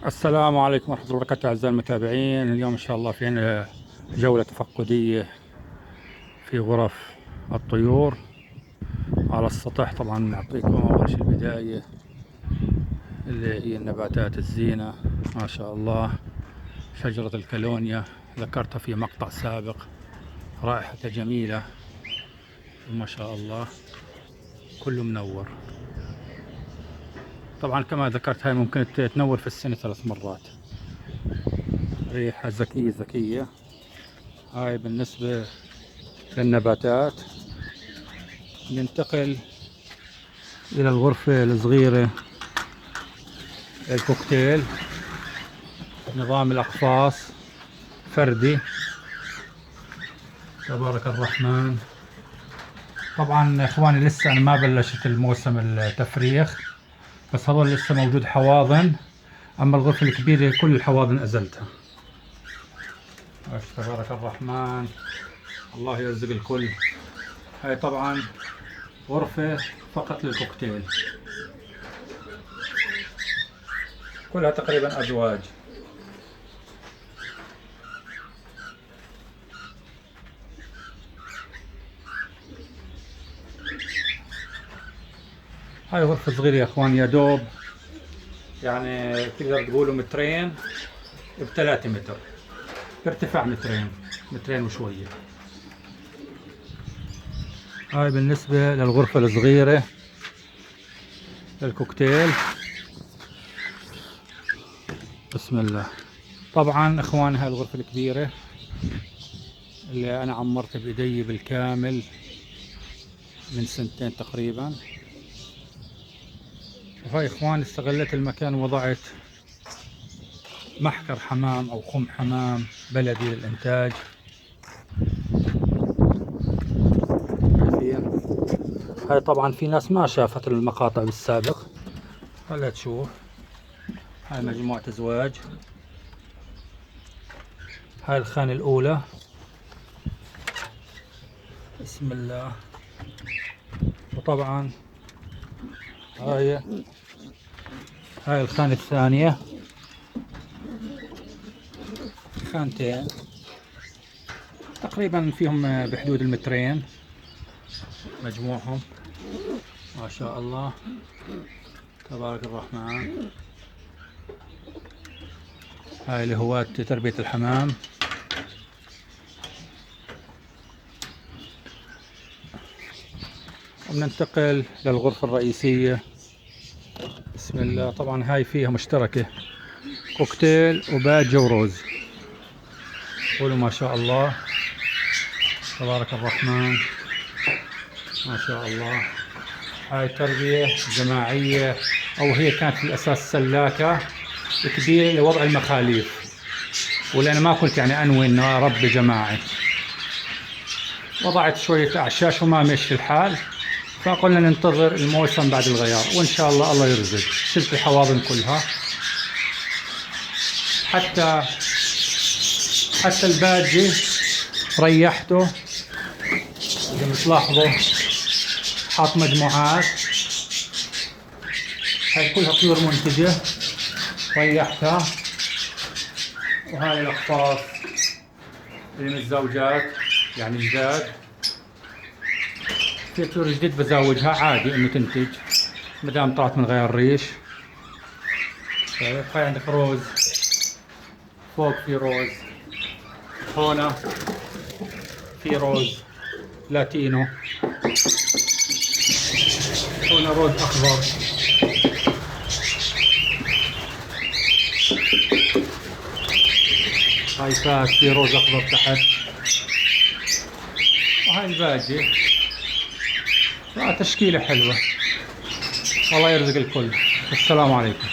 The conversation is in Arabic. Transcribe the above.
السلام عليكم ورحمة الله وبركاته أعزائي المتابعين. اليوم إن شاء الله فينا جولة تفقدية في غرف الطيور على السطح. طبعا نعطيكم أول شيء البداية اللي هي النباتات الزينة. ما شاء الله شجرة الكالونيا ذكرتها في مقطع سابق، رائحتها جميلة ما شاء الله، كله منور. طبعا كما ذكرت هاي ممكن تنور في السنة 3 مرات، ريحة ذكية. هاي بالنسبة للنباتات. ننتقل إلى الغرفة الصغيرة الكوكتيل، نظام الأقفاص فردي تبارك الرحمن. طبعا إخواني لسه أنا ما بلشت الموسم التفريخ، بس هذول لسه موجود حواضن. أما الغرفة الكبيرة كل الحواضن أزلتها. تبارك الرحمن، الله يرزق الكل. هاي طبعا غرفة فقط للكوكتيل، كلها تقريبا أزواج. هاي غرفة صغيرة يا اخوان، يا دوب يعني تقدر تقولوا مترين ب3 متر، ارتفاع مترين وشوية. هاي بالنسبة للغرفة الصغيرة للكوكتيل. بسم الله. طبعا اخوان هاي الغرفة الكبيرة اللي انا عمرتها بايدي بالكامل من 2 تقريبا. وهاي اخوان استغلت المكان ووضعت محكر حمام او خم حمام بلدي للانتاج. هاي طبعا في ناس ما شافت المقاطع بالسابق، خليها تشوف. هاي مجموعة ازواج. هاي الخانة الاولى، بسم الله. وطبعا هاي الخانة الثانية، خانتين تقريبا فيهم بحدود المترين مجموعهم ما شاء الله تبارك الرحمن. هاي لهواة تربية الحمام. وبننتقل للغرفة الرئيسية، بسم الله. طبعا هاي فيها مشتركة كوكتيل وباجة وروز، قولوا ما شاء الله تبارك الرحمن ما شاء الله. هاي تربية جماعية، أو هي كانت في الأساس سلاكة كبيرة لوضع المخاليف، ولأن ما كنت يعني أنوي إنه أربي جماعي، وضعت شوية أعشاش وما مشي الحال، فقلنا ننتظر الموسم بعد الغيار وإن شاء الله الله يرزق. شلت الحواضن كلها، حتى الباجي ريحته إذا بتلاحظوا، حاط مجموعات. هاي كلها طيور منتجة ريحتها. وهاي الأقفاص اللي من الزوجات يعني جداد، في طيور جديد بزوجها عادي انه تنتج مدام طلعت من غير ريش. طيب هاي عندك روز، فوق في روز، هنا في روز لاتينو، هنا روز اخضر. هاي فات في روز اخضر تحت. وهاي الباقي تشكيلة حلوة. الله يرزق الكل. السلام عليكم.